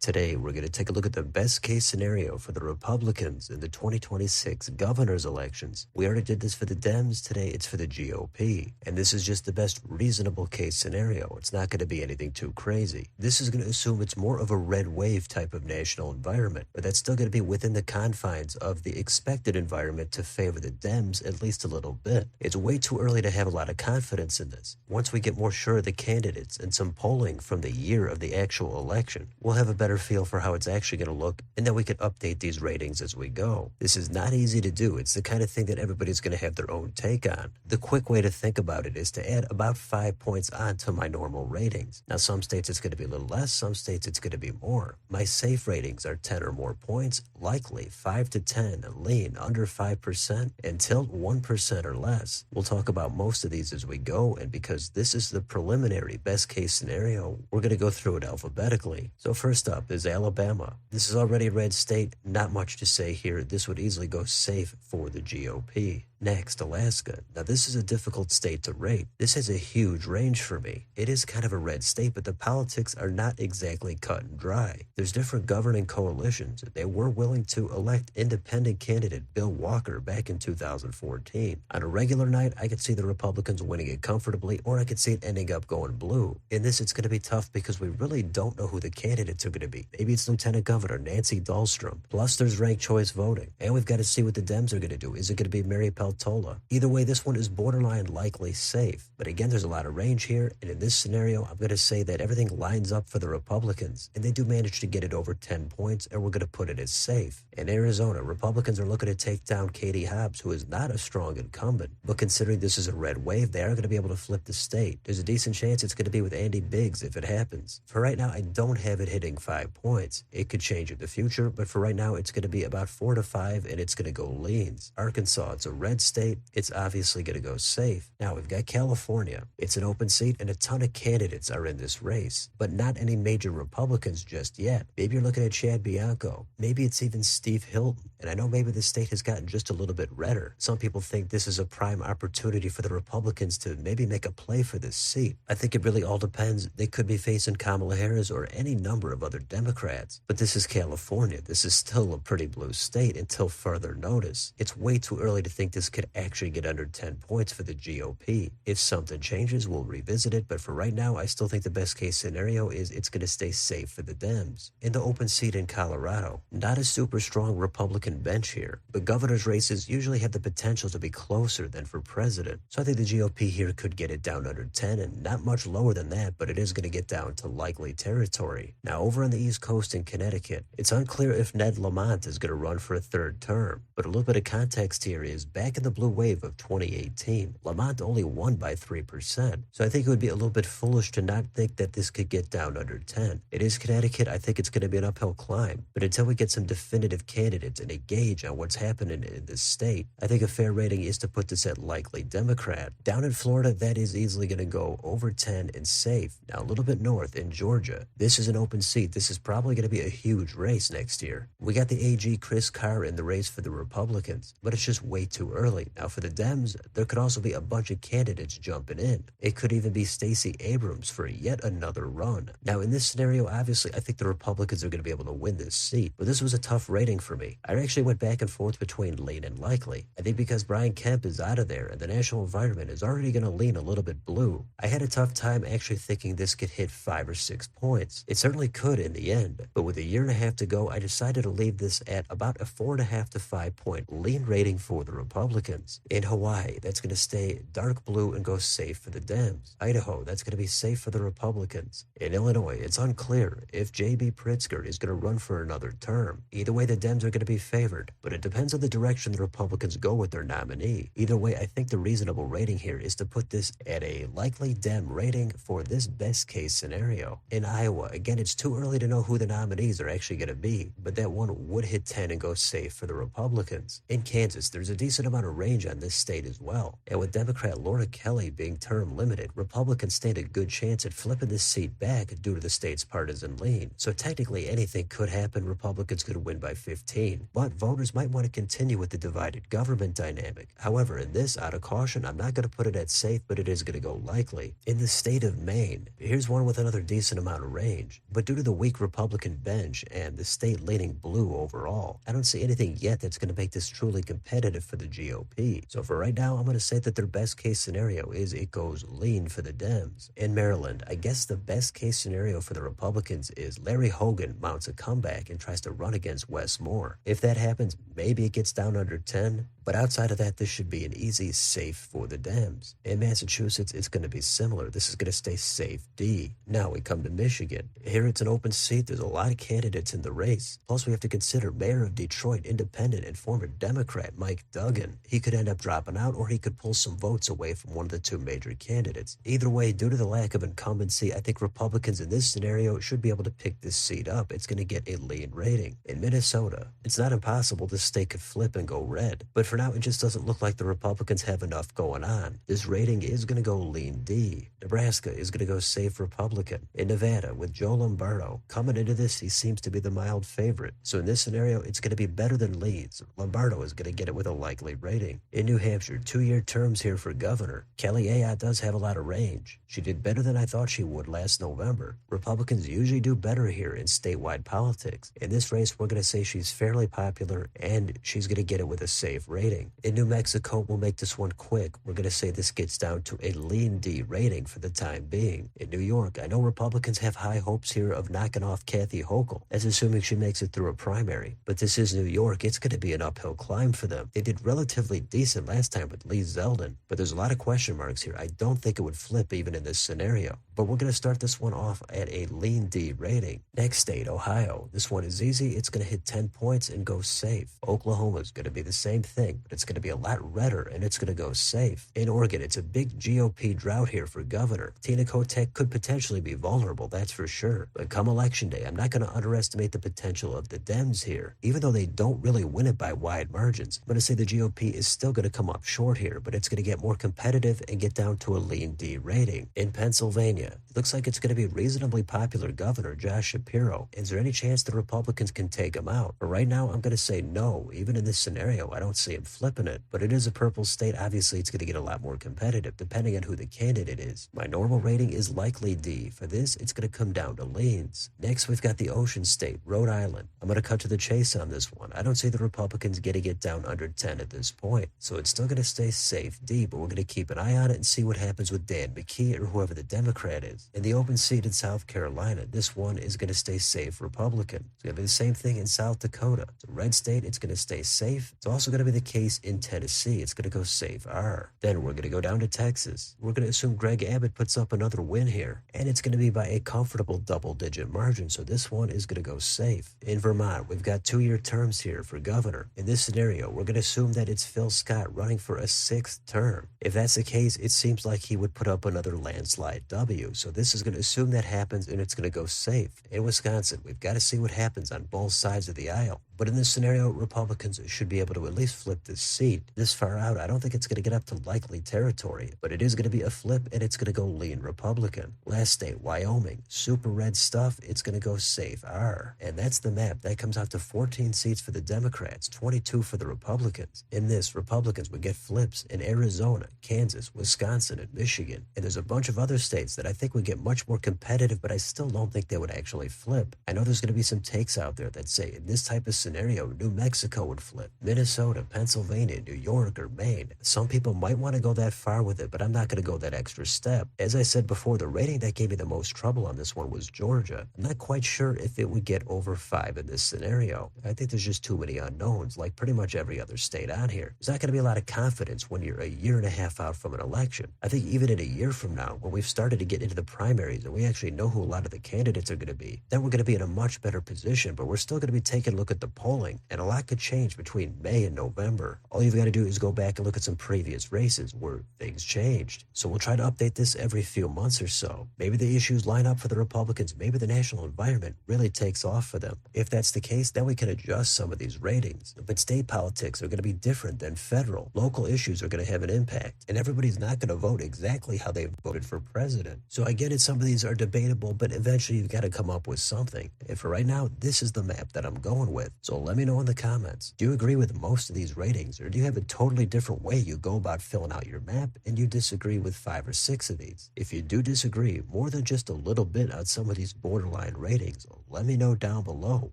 Today, we're going to take a look at the best case scenario for the Republicans in the 2026 governor's elections. We already did this for the Dems. Today, it's for the GOP. And this is just the best reasonable case scenario. It's not going to be anything too crazy. This is going to assume it's more of a red wave type of national environment, but that's still going to be within the confines of the expected environment to favor the Dems at least a little bit. It's way too early to have a lot of confidence in this. Once we get more sure of the candidates and some polling from the year of the actual election, we'll have a better feel for how it's actually going to look, and then we can update these ratings as we go. This is not easy to do. It's the kind of thing that everybody's going to have their own take on. The quick way to think about it is to add about 5 points onto my normal ratings. Now, some states it's going to be a little less, some states it's going to be more. My safe ratings are 10 or more points, likely 5 to 10, lean under 5%, and tilt 1% or less. We'll talk about most of these as we go, and because this is the preliminary best case scenario, we're going to go through it alphabetically. So first up is Alabama. This is already a red state. Not much to say here. This would easily go safe for the GOP. Next, Alaska. Now, this is a difficult state to rate. This has a huge range for me. It is kind of a red state, but the politics are not exactly cut and dry. There's different governing coalitions. They were willing to elect independent candidate Bill Walker back in 2014. On a regular night, I could see the Republicans winning it comfortably, or I could see it ending up going blue. In this, it's going to be tough because we really don't know who the candidates are going to be. Maybe it's Lieutenant Governor Nancy Dahlstrom. Plus, there's ranked choice voting. And we've got to see what the Dems are going to do. Is it going to be Mary Peltola? Either way, this one is borderline likely safe. But again, there's a lot of range here. And in this scenario, I'm going to say that everything lines up for the Republicans. And they do manage to get it over 10 points, and we're going to put it as safe. In Arizona, Republicans are looking to take down Katie Hobbs, who is not a strong incumbent. But considering this is a red wave, they are going to be able to flip the state. There's a decent chance it's going to be with Andy Biggs if it happens. For right now, I don't have it hitting 5 points. It could change in the future, but for right now, it's going to be about 4 to 5, and it's going to go leans. Arkansas, it's a red state. It's obviously going to go safe. Now, we've got California. It's an open seat, and a ton of candidates are in this race, but not any major Republicans just yet. Maybe you're looking at Chad Bianco. Maybe it's even Steve Hilton. And I know maybe the state has gotten just a little bit redder. Some people think this is a prime opportunity for the Republicans to maybe make a play for this seat. I think it really all depends. They could be facing Kamala Harris or any number of other Democrats. But this is California. This is still a pretty blue state until further notice. It's way too early to think this could actually get under 10 points for the GOP. If something changes, we'll revisit it. But for right now, I still think the best case scenario is it's going to stay safe for the Dems. In the open seat in Colorado, not a super strong Republican bench here, but governor's races usually have the potential to be closer than for president. So I think the GOP here could get it down under 10 and not much lower than that, but it is going to get down to likely territory. Now over on the East Coast in Connecticut, it's unclear if Ned Lamont is going to run for a third term, but a little bit of context here is back in the blue wave of 2018, Lamont only won by 3%. So I think it would be a little bit foolish to not think that this could get down under 10. It is Connecticut. I think it's going to be an uphill climb, but until we get some definitive candidates and a gauge on what's happening in this state, I think a fair rating is to put this at likely Democrat. Down in Florida, that is easily going to go over 10 and safe. Now a little bit north in Georgia, this is an open seat. This is probably going to be a huge race next year. We got the AG Chris Carr in the race for the Republicans, but it's just way too early. Now for the Dems, there could also be a bunch of candidates jumping in. It could even be Stacey Abrams for yet another run. Now in this scenario, obviously, I think the Republicans are going to be able to win this seat, but this was a tough rating for me. I actually went back and forth between lean and likely. I think because Brian Kemp is out of there and the national environment is already going to lean a little bit blue, I had a tough time actually thinking this could hit 5 or 6 points. It certainly could in the end, but with a year and a half to go, I decided to leave this at about a 4.5 to 5 point lean rating for the Republicans. In Hawaii, that's going to stay dark blue and go safe for the Dems. Idaho, that's going to be safe for the Republicans. In Illinois, it's unclear if J.B. Pritzker is going to run for another term. Either way, the Dems are going to be favored, but it depends on the direction the Republicans go with their nominee. Either way, I think the reasonable rating here is to put this at a likely Dem rating for this best case scenario. In Iowa, again, it's too early to know who the nominees are actually going to be, but that one would hit 10 and go safe for the Republicans. In Kansas, there's a decent amount amount of range on this state as well. And with Democrat Laura Kelly being term limited, Republicans stand a good chance at flipping this seat back due to the state's partisan lean. So technically anything could happen. Republicans could win by 15. But voters might want to continue with the divided government dynamic. However, in this, out of caution, I'm not going to put it at safe, but it is going to go likely. In the state of Maine, here's one with another decent amount of range. But due to the weak Republican bench and the state leaning blue overall, I don't see anything yet that's going to make this truly competitive for the GOP. So for right now, I'm going to say that their best case scenario is it goes lean for the Dems. In Maryland, I guess the best case scenario for the Republicans is Larry Hogan mounts a comeback and tries to run against Wes Moore. If that happens, maybe it gets down under 10, but outside of that, this should be an easy safe for the Dems. In Massachusetts, it's going to be similar. This is going to stay safe D. Now we come to Michigan. Here it's an open seat. There's a lot of candidates in the race. Plus, we have to consider Mayor of Detroit, independent and former Democrat Mike Duggan. He could end up dropping out, or he could pull some votes away from one of the two major candidates. Either way, due to the lack of incumbency, I think Republicans in this scenario should be able to pick this seat up. It's going to get a lean rating. In Minnesota, it's not impossible this state could flip and go red, but for now, it just doesn't look like the Republicans have enough going on. This rating is going to go lean D. Nebraska is going to go safe Republican. In Nevada, with Joe Lombardo, coming into this, he seems to be the mild favorite. So in this scenario, it's going to be better than Leeds. Lombardo is going to get it with a likely rating. In New Hampshire, 2-year terms here for governor. Kelly Ayotte does have a lot of range. She did better than I thought she would last November. Republicans usually do better here in statewide politics. In this race, we're going to say she's fairly popular, and she's going to get it with a safe rating. In New Mexico, we'll make this one quick. We're going to say this gets down to a lean D rating for the time being. In New York, I know Republicans have high hopes here of knocking off Kathy Hochul, as assuming she makes it through a primary. But this is New York. It's going to be an uphill climb for them. They did relatively decent last time with Lee Zeldin, but there's a lot of question marks here. I don't think it would flip even in this scenario. But we're going to start this one off at a lean D rating. Next state, Ohio. This one is easy. It's going to hit 10 points and go safe. Oklahoma is going to be the same thing, but it's going to be a lot redder, and it's going to go safe. In Oregon, it's a big GOP drought here for governor. Tina Kotek could potentially be vulnerable, that's for sure. But come election day, I'm not going to underestimate the potential of the Dems here. Even though they don't really win it by wide margins, I'm going to say the GOP is still going to come up short here, but it's going to get more competitive and get down to a lean D rating. In Pennsylvania, it looks like it's going to be reasonably popular governor Josh Shapiro. Is there any chance the Republicans can take him out? But right now, I'm going to say no. Even in this scenario, I don't see him flipping it. But it is a purple state. Obviously, it's going to get a lot more competitive, depending on who the candidate is. My normal rating is likely D. For this, it's going to come down to leans. Next, we've got the Ocean State, Rhode Island. I'm going to cut to the chase on this one. I don't see the Republicans getting it down under 10 at this point. So it's still going to stay safe D, but we're going to keep an eye on it and see what happens with Dan McKee or whoever the Democrat is. In the open seat in South Carolina, this one is going to stay safe Republican. It's going to be the same thing in South Dakota. It's a red state. It's going to stay safe. It's also going to be the case in Tennessee. It's going to go safe R. Then we're going to go down to Texas. We're going to assume Greg Abbott puts up another win here, and it's going to be by a comfortable double-digit margin, so this one is going to go safe. In Vermont, we've got 2-year terms here for governor. In this scenario, we're going to assume that it's Phil Scott running for a 6th term. If that's the case, it seems like he would put up another landslide W, so this is going to assume that happens, and it's going to go safe. In Wisconsin, we've got to see what happens on both sides of the aisle. But in this scenario, Republicans should be able to at least flip this seat. This far out, I don't think it's going to get up to likely territory, but it is going to be a flip, and it's going to go lean Republican. Last state, Wyoming. Super red stuff, it's going to go safe R. And that's the map. That comes out to 14 seats for the Democrats, 22 for the Republicans. In this, Republicans would get flips in Arizona, Kansas, Wisconsin, and Michigan. And there's a bunch of other states that I think would get much more competitive, but I still don't think they would actually flip. I know there's going to be some takes out there that say in this type of scenario, New Mexico would flip. Minnesota, Pennsylvania, New York, or Maine. Some people might want to go that far with it, but I'm not going to go that extra step. As I said before, the rating that gave me the most trouble on this one was Georgia. I'm not quite sure if it would get over 5 in this scenario. I think there's just too many unknowns, like pretty much every other state on here. There's not going to be a lot of confidence when you're a year and a half out from an election. I think even in a year from now, when we've started to get into the primaries and we actually know who a lot of the candidates are going to be, then we're going to be in a much better position, but we're still going to be taking a look at the polling, and a lot could change between May and November. All you've got to do is go back and look at some previous races where things changed. So we'll try to update this every few months or so. Maybe the issues line up for the Republicans. Maybe the national environment really takes off for them. If that's the case, then we can adjust some of these ratings. But state politics are going to be different than federal. Local issues are going to have an impact, and everybody's not going to vote exactly how they voted for president. So I get it, some of these are debatable, but eventually you've got to come up with something. And for right now, this is the map that I'm going with. So let me know in the comments. Do you agree with most of these ratings, or do you have a totally different way you go about filling out your map and you disagree with 5 or 6 of these? If you do disagree more than just a little bit on some of these borderline ratings, let me know down below.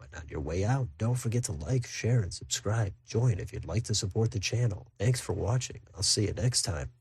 And on your way out, don't forget to like, share, and subscribe. Join if you'd like to support the channel. Thanks for watching. I'll see you next time.